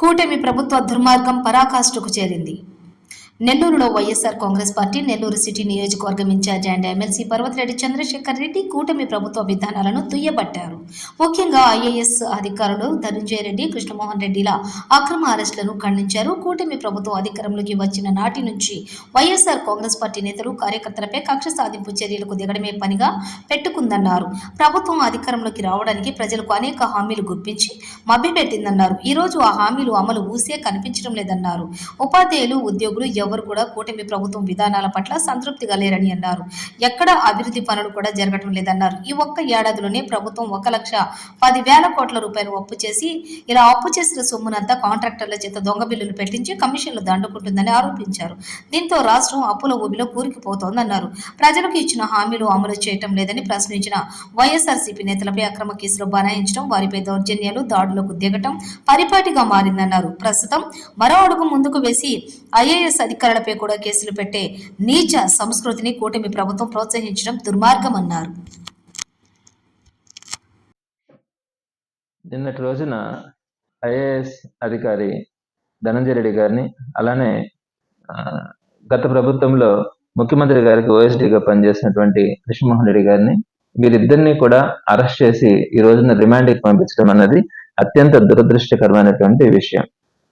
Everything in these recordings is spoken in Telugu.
కూటమి ప్రభుత్వ దుర్మార్గం పరాకాష్ఠకు చేరింది. నెల్లూరులో వైఎస్ఆర్ కాంగ్రెస్ పార్టీ నెల్లూరు సిటీ నియోజకవర్గం incharge and MLC Parvathireddy Chandrasekhar Reddy కూటమి ప్రభుత్వ విధానాలను దుయ్యబట్టారు. ముఖ్యంగా ఐఏఎస్ అధికారులు ధనంజయ రెడ్డి, కృష్ణమోహన్ రెడ్డిల అక్రమ అరెస్టులను ఖండించారు. కూటమి ప్రభుత్వం అధికారంలోకి వచ్చిన నాటి నుంచి వైఎస్ఆర్ కాంగ్రెస్ పార్టీ నేతలు, కార్యకర్తలపై కక్ష సాధింపు చర్యలకు దిగడమే పనిగా పెట్టుకుందన్నారు. ప్రభుత్వం అధికారంలోకి రావడానికి ప్రజలకు అనేక హామీలు గుప్పించి మభ్యపెట్టిందన్నారు. ఈ రోజు ఆ హామీలు అమలు ఊసే కనిపించడం లేదన్నారు. ఉపాధ్యాయులు, ఉద్యోగులు ఎవరు కూడా కూటమి ప్రభుత్వం విధానాల పట్ల సంతృప్తిగా లేరని అన్నారు. ఎక్కడ అభివృద్ధి పనులు కూడా జరగడం లేదన్నారు. ఈ ఒక్క ఏడాదిలోనే ప్రభుత్వం 1,10,000 కోట్ల రూపాయలు అప్పు చేసి ఇలా అప్పు చేసిన సొమ్మునంతా కాంట్రాక్టర్ల చేత దొంగ బిల్లులు పెట్టించి కమిషన్లు దండుకుంటుందని ఆరోపించారు. దీంతో రాష్ట్రం అప్పుల ఊబిలో కూరుకుపోతోందన్నారు. ప్రజలకు ఇచ్చిన హామీలు అమలు చేయటం లేదని ప్రశ్నించిన వైఎస్ఆర్సీపీ నేతలపై అక్రమ కేసులు బనాయించడం, వారిపై దౌర్జన్యాలు, దాడులకు దిగటం పరిపాటిగా మారిందన్నారు. ప్రస్తుతం మరో అడుగు ముందుకు వేసి ఐఏఎస్ అధికారులపై కూడా కేసులు పెట్టే నీచ సంస్కృతిని కూటమి ప్రభుత్వం ప్రోత్సహించడం దుర్మార్గమన్నారు. నిన్నటి రోజున ఐఏఎస్ అధికారి ధనంజయ రెడ్డి గారిని, అలానే గత ప్రభుత్వంలో ముఖ్యమంత్రి గారికి ఓఎస్డీగా పనిచేసినటువంటి కృష్ణమోహన్ రెడ్డి గారిని, వీరిద్దరిని కూడా అరెస్ట్ చేసి ఈ రోజున రిమాండ్కి పంపించడం అన్నది అత్యంత దురదృష్టకరమైనటువంటి విషయం.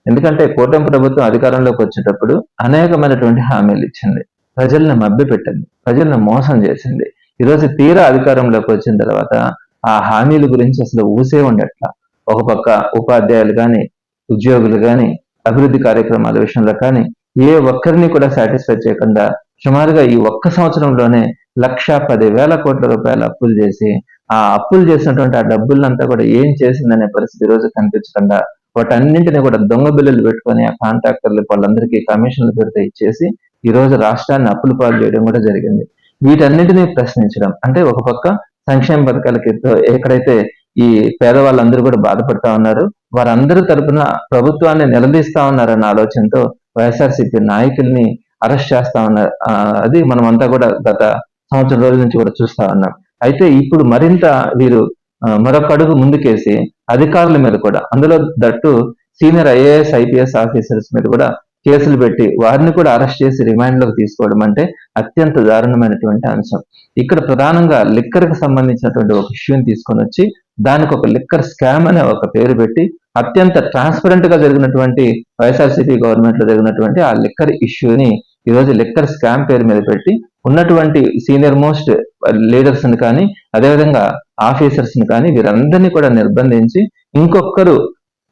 ఎందుకంటే కూటమి ప్రభుత్వం అధికారంలోకి వచ్చేటప్పుడు అనేకమైనటువంటి హామీలు ఇచ్చింది, ప్రజలను మభ్యపెట్టింది, ప్రజలను మోసం చేసింది. ఈరోజు తీరా అధికారంలోకి వచ్చిన తర్వాత ఆ హామీల గురించి అసలు ఊసే ఉండట్లా. ఒక పక్క ఉపాధ్యాయులు కానీ, ఉద్యోగులు కానీ, అభివృద్ధి కార్యక్రమాల విషయంలో కానీ ఏ ఒక్కరిని కూడా సాటిస్ఫై చేయకుండా సుమారుగా ఈ ఒక్క సంవత్సరంలోనే 1,10,000 కోట్ల రూపాయల అప్పులు చేసి, ఆ అప్పులు చేసినటువంటి ఆ డబ్బులంతా కూడా ఏం చేసిందనే పరిస్థితి ఈ రోజు కనిపించకుండా వాటన్నింటినీ కూడా దొంగ బిల్లులు పెట్టుకొని ఆ కాంట్రాక్టర్లు వాళ్ళందరికీ కమిషన్లు పెడితే ఇచ్చేసి ఈ రోజు రాష్ట్రాన్ని అప్పులు పాలు చేయడం కూడా జరిగింది. వీటన్నిటినీ ప్రశ్నించడం అంటే ఒక పక్క సంక్షేమ పథకాలకి ఎక్కడైతే ఈ పేదవాళ్ళందరూ కూడా బాధపడతా ఉన్నారు, వారందరి తరపున ప్రభుత్వాన్ని నిలదీస్తా ఉన్నారన్న ఆలోచనతో వైఎస్ఆర్సీపీ నాయకుల్ని అరెస్ట్ చేస్తా ఉన్నారు. అది మనమంతా కూడా గత సంవత్సరం రోజుల నుంచి కూడా చూస్తా ఉన్నాం. అయితే ఇప్పుడు మరింత వీరు మరొక అడుగు ముందుకేసి అధికారుల మీద కూడా, అందులో that senior IAS IPS officers మీద కూడా కేసులు పెట్టి వారిని కూడా అరెస్ట్ చేసి రిమాండ్లోకి తీసుకోవడం అంటే అత్యంత దారుణమైనటువంటి అంశం. ఇక్కడ ప్రధానంగా లిక్కర్కి సంబంధించినటువంటి ఒక ఇష్యూని తీసుకొని వచ్చి దానికి ఒక లిక్కర్ స్కామ్ అనే ఒక పేరు పెట్టి అత్యంత ట్రాన్స్పరెంట్ గా జరిగినటువంటి వైఎస్ఆర్సీపీ గవర్నమెంట్ లో జరిగినటువంటి ఆ లిక్కర్ ఇష్యూని ఈరోజు లిక్కర్ స్కామ్ పేరు మీద పెట్టి ఉన్నటువంటి సీనియర్ మోస్ట్ లీడర్స్ ని కానీ, అదేవిధంగా ఆఫీసర్స్ ని కానీ వీరందరినీ కూడా నిర్బంధించి ఇంకొకరు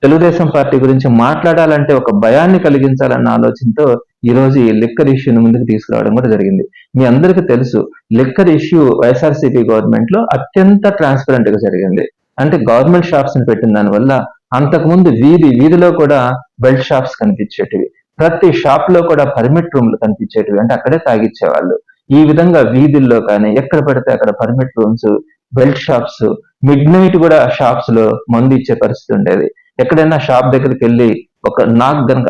తెలుగుదేశం పార్టీ గురించి మాట్లాడాలంటే ఒక భయాన్ని కలిగించాలన్న ఆలోచనతో ఈ రోజు ఈ లిక్కర్ ఇష్యూని ముందుకు తీసుకురావడం కూడా జరిగింది. మీ అందరికీ తెలుసు, లిక్కర్ ఇష్యూ వైఎస్ఆర్సీపీ గవర్నమెంట్ లో అత్యంత ట్రాన్స్పరెంట్ గా జరిగింది. అంటే గవర్నమెంట్ షాప్స్ ని పెట్టిన దానివల్ల అంతకుముందు వీధిలో కూడా బెల్ట్ షాప్స్ కనిపించేటివి, ప్రతి షాప్ లో కూడా పర్మిట్ రూమ్లు కనిపించేటివి, అంటే అక్కడే తాగిచ్చేవాళ్ళు. ఈ విధంగా వీధుల్లో కానీ ఎక్కడ పడితే అక్కడ permit rooms, belt shops, mid night కూడా షాప్స్ లో మందు ఇచ్చే పరిస్థితి ఉండేది. ఎక్కడైనా షాప్ దగ్గరికి వెళ్ళి ఒక నాక్ గనక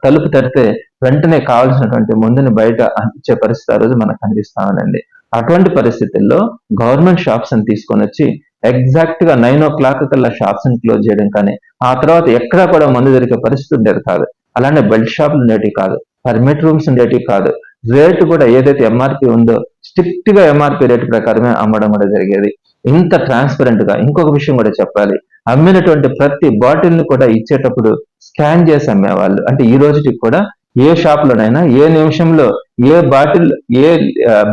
తలుపు తడితే వెంటనే కావాల్సినటువంటి మందుని బయట ఇచ్చే పరిస్థితి ఆ రోజు మనకు కనిపిస్తా ఉందండి. అటువంటి పరిస్థితుల్లో గవర్నమెంట్ షాప్స్ అని తీసుకొని వచ్చి ఎగ్జాక్ట్ గా 9 o'clock కల్లా షాప్స్ ని క్లోజ్ చేయడం కానీ, ఆ తర్వాత ఎక్కడా కూడా మందు దొరికే పరిస్థితి ఉండేది కాదు. అలానే బెల్ట్ షాపులు ఉండేటివి కాదు, పర్మిట్ రూమ్స్ ఉండేటివి కాదు. రేటు కూడా ఏదైతే ఎంఆర్పి ఉందో స్ట్రిక్ట్ గా ఎంఆర్పి రేటు ప్రకారమే అమ్మడం కూడా జరిగేది. ఇంత ట్రాన్స్పరెంట్ గా ఇంకొక విషయం కూడా చెప్పాలి, అమ్మినటువంటి ప్రతి బాటిల్ ని కూడా ఇచ్చేటప్పుడు స్కాన్ చేసి అమ్మేవాళ్ళు. అంటే ఈ రోజుకి కూడా ఏ షాప్ లోనైనా ఏ నిమిషంలో ఏ బాటిల్ ఏ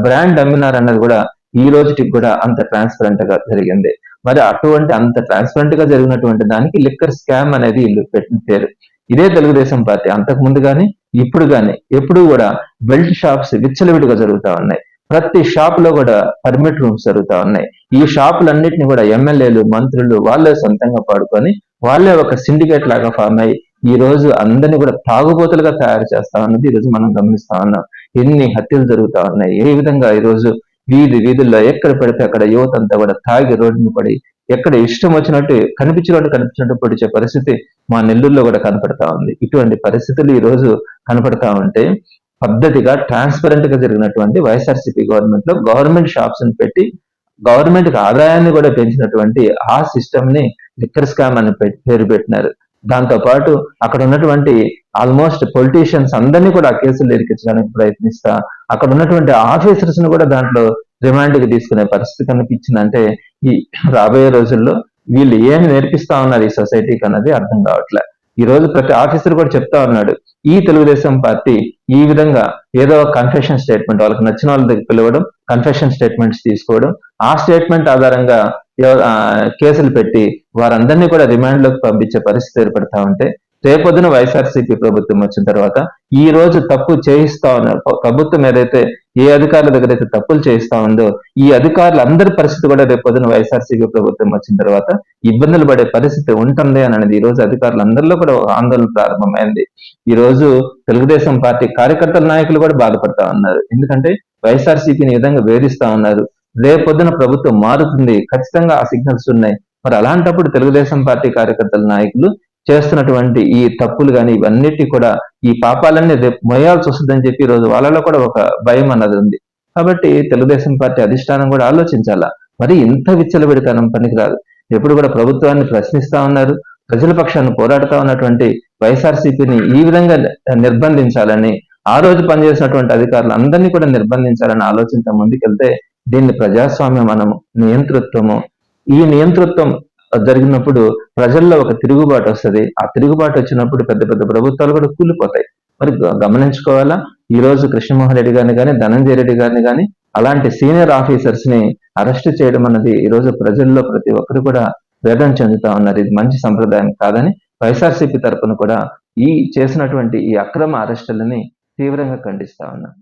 బ్రాండ్ అమ్మినారన్నది కూడా ఈ రోజుకి కూడా అంత ట్రాన్స్పరెంట్ గా జరిగింది. మరి అటువంటి అంత ట్రాన్స్పరెంట్ గా జరిగినటువంటి దానికి లిక్కర్ స్కామ్ అనేది ఇల్లు పెట్టిన పేరు. ఇదే తెలుగుదేశం పార్టీ అంతకు ముందు కానీ ఇప్పుడు కానీ ఎప్పుడు కూడా బెల్ట్ షాప్స్ విచ్చలవిడిగా జరుగుతూ ఉన్నాయి. ప్రతి షాప్ లో కూడా పర్మిట్ రూమ్స్ జరుగుతూ ఉన్నాయి. ఈ షాపులన్నింటినీ కూడా ఎమ్మెల్యేలు, మంత్రులు వాళ్ళే సొంతంగా పాడుకొని వాళ్ళే ఒక సిండికేట్ లాగా ఫామ్ అయ్యి ఈ రోజు అందరినీ కూడా తాగుబోతులుగా తయారు చేస్తా ఉన్నది ఈ రోజు మనం గమనిస్తా ఉన్నాం. ఎన్ని హత్యలు జరుగుతా ఉన్నాయి, ఏ విధంగా ఈ రోజు వీధుల్లో ఎక్కడ పడితే అక్కడ యువత అంతా కూడా తాగి రోడ్డును పడి ఎక్కడ ఇష్టం వచ్చినట్టు కనిపించినట్టు పొడిచే పరిస్థితి మా నెల్లూరులో కూడా కనపడతా ఉంది. ఇటువంటి పరిస్థితులు ఈ రోజు కనపడతా ఉంటే పద్ధతిగా ట్రాన్స్పరెంట్ గా జరిగినటువంటి వైఎస్ఆర్సీపీ గవర్నమెంట్ లో గవర్నమెంట్ షాప్స్ ని పెట్టి గవర్నమెంట్ కి ఆదాయాన్ని కూడా పెంచినటువంటి ఆ సిస్టమ్ ని లిక్కర్ స్కామ్ అని పేరు పెట్టినారు. దాంతో పాటు అక్కడ ఉన్నటువంటి ఆల్మోస్ట్ పొలిటీషియన్స్ అందరినీ కూడా ఆ కేసులు ఇరికించడానికి ప్రయత్నిస్తా, అక్కడ ఉన్నటువంటి ఆఫీసర్స్ ని కూడా దాంట్లో రిమాండ్కి తీసుకునే పరిస్థితి కనిపించిందంటే ఈ రాబోయే రోజుల్లో వీళ్ళు ఏమి నేర్పిస్తా ఉన్నారు ఈ సొసైటీకి అన్నది అర్థం కావట్లే. ఈ రోజు ప్రతి ఆఫీసర్ కూడా చెప్తా ఉన్నాడు, ఈ తెలుగుదేశం పార్టీ ఈ విధంగా ఏదో కన్ఫెషన్ స్టేట్మెంట్ వాళ్ళకి నచ్చిన వాళ్ళ దగ్గర పిలవడం, కన్ఫెషన్ స్టేట్మెంట్స్ తీసుకోవడం, ఆ స్టేట్మెంట్ ఆధారంగా కేసులు పెట్టి వారందరినీ కూడా రిమాండ్ లోకి పంపించే పరిస్థితి ఏర్పడతా ఉంటే, రేపొద్దున వైఎస్ఆర్సీపీ ప్రభుత్వం వచ్చిన తర్వాత ఈ రోజు తప్పు చేయిస్తా ఉన్నారు ప్రభుత్వం ఏదైతే ఏ అధికారుల దగ్గర అయితే తప్పులు చేయిస్తా ఉందో, ఈ అధికారులు అందరి పరిస్థితి కూడా రేపొద్దున వైఎస్ఆర్సీపీ ప్రభుత్వం వచ్చిన తర్వాత ఇబ్బందులు పడే పరిస్థితి ఉంటుంది అని అనేది ఈ రోజు అధికారులందరిలో కూడా ఒక ఆందోళన ప్రారంభమైంది. ఈ రోజు తెలుగుదేశం పార్టీ కార్యకర్తల నాయకులు కూడా బాధపడతా ఉన్నారు. ఎందుకంటే వైఎస్ఆర్సీపీని ఈ విధంగా వేధిస్తా ఉన్నారు. రేపొద్దున ప్రభుత్వం మారుతుంది, ఖచ్చితంగా ఆ సిగ్నల్స్ ఉన్నాయి. మరి అలాంటప్పుడు తెలుగుదేశం పార్టీ కార్యకర్తల నాయకులు చేస్తున్నటువంటి ఈ తప్పులు కానీ ఇవన్నిటి కూడా ఈ పాపాలన్నీ రేపు మోయాల్సి వస్తుందని చెప్పి ఈ రోజు వాళ్ళలో కూడా ఒక భయం అన్నది ఉంది. కాబట్టి తెలుగుదేశం పార్టీ అధిష్టానం కూడా ఆలోచించాలా, మరి ఇంత విచ్చలవిడితనం పనికిరాదు. ఎప్పుడు కూడా ప్రభుత్వాన్ని ప్రశ్నిస్తా ఉన్నారు, ప్రజల పక్షాన్ని పోరాడుతా ఉన్నటువంటి వైఎస్ఆర్సీపీని ఈ విధంగా నిర్బంధించాలని, ఆ రోజు పనిచేసినటువంటి అధికారులు అందరినీ కూడా నిర్బంధించాలని ఆలోచనతో ముందుకెళ్తే దీన్ని ప్రజాస్వామ్యం మనము నియంతృత్వము, ఈ నియంతృత్వం జరిగినప్పుడు ప్రజల్లో ఒక తిరుగుబాటు వస్తుంది. ఆ తిరుగుబాటు వచ్చినప్పుడు పెద్ద పెద్ద ప్రభుత్వాలు కూడా కూలిపోతాయి. మరి గమనించుకోవాలా, ఈ రోజు కృష్ణమోహన్ రెడ్డి గారిని కానీ ధనంజయ రెడ్డి గారిని కానీ అలాంటి సీనియర్ ఆఫీసర్స్ ని అరెస్ట్ చేయడం అన్నది ఈ రోజు ప్రజల్లో ప్రతి ఒక్కరు కూడా వేదన చెందుతా ఉన్నారు. ఇది మంచి సంప్రదాయం కాదని వైఎస్ఆర్సీపీ తరపున కూడా ఈ చేసినటువంటి ఈ అక్రమ అరెస్టులని తీవ్రంగా ఖండిస్తా ఉన్నాం.